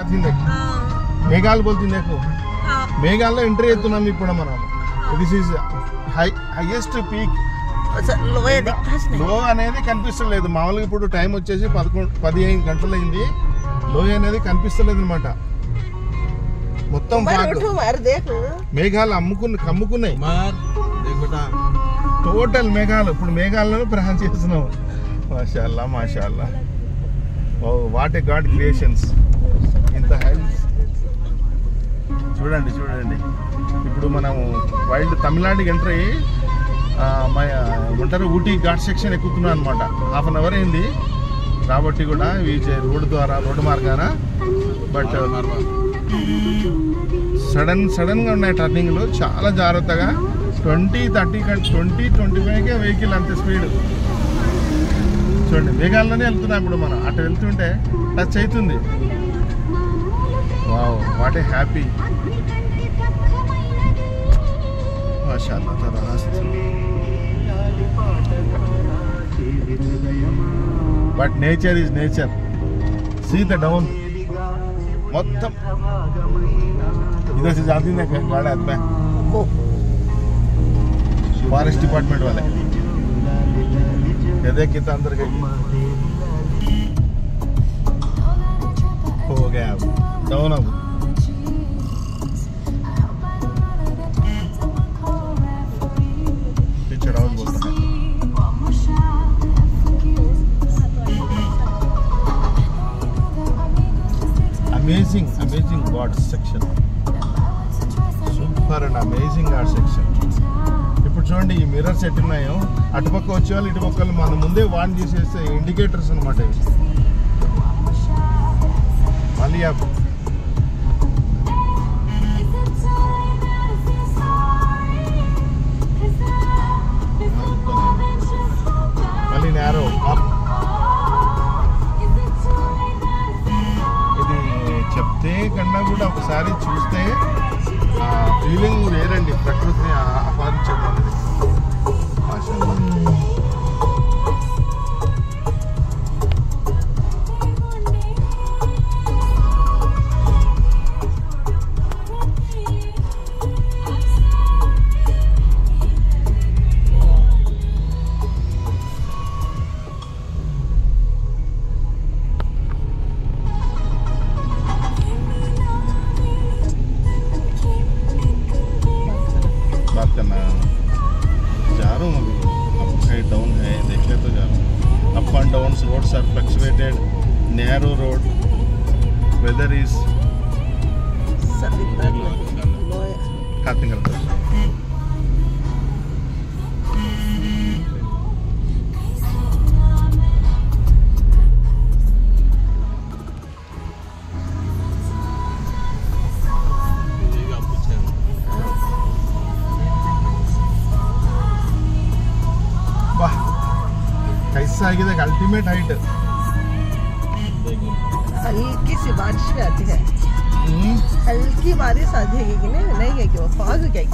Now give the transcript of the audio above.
जाती है मेघाल बोलती देखो मेघाल एंट्री అవుతున్నాం ఇప్పుడు మనం దిస్ ఇస్ హైయెస్ట్ పీక్ లో అనేది కనిపిస్తలేదు మామూలుగా ఇప్పుడు టైం వచ్చేసి 15 గంటలైంది లోయ అనేది కనిపిస్తలేదు అన్నమాట మొత్తం మేఘాలు కమ్ముకున్నాయి టోటల్ మేఘాలు ఇప్పుడు మేఘాలను ప్రయాణం చేస్తున్నాం మాషాల్లా మాషాల్లా oh what a God creations ఇంత హైల్స్ చూడండి చూడండి ఇప్పుడు మనం వైల్డ్ తమిళనాడుకి ఎంటర్ అయ్యి ఏమంటారు ఊటీ ఘాట్ సెక్షన్ ఎక్కుతున్నాం అనమాట హాఫ్ అన్ అవర్ అయింది కాబట్టి కూడా రోడ్డు మార్గాన బట్ సడన్గా ఉన్నాయి టర్నింగ్లు చాలా జాగ్రత్తగా 20-25కే వెహికల్ అంతే స్పీడ్ చూడండి మేఘాల్లోనే వెళ్తున్నాం ఇప్పుడు మనం అటు వెళ్తుంటే టచ్ అవుతుంది వావ్ వాట్ ఏ హ్యాపీ మాషాల్లాహ్ తరాస్తు but nature is nature see the down మొత్తం इधर से जाती है गाड़ी हाथ में फॉरेस्ट डिपार्टमेंट वाले ये देख कितना अंदर गई हो गया अब डाउन अब पीछे राउंड बोलता है amazing God section super and amazing art section ఇప్పుడు చూడండి ఈ మిర్రర్స్ ఎట్టున్నాయో అటుపక్క వచ్చేవాళ్ళు ఇటుపక్క మన ముందే వార్న్ చేసేస్తే ఇండికేటర్స్ అనమాట మళ్ళీ మళ్ళీ నేరో అప్ ఇది చెప్తే కన్నా కూడా ఒకసారి చూస్తే ఫీలింగ్ వేరండి ప్రకృతిని ఆహ్వానించడం అనేది जा रहा हूँ अभी अप है डाउन है देख ले तो जा रहा हूँ up and down roads are fluctuated narrow road weather is कैसा है कि अल्टीमेट हाइट हल्की सी बारिश भी आती है हल्की बारिश आती है कि नहीं है कि वो फॉग क्या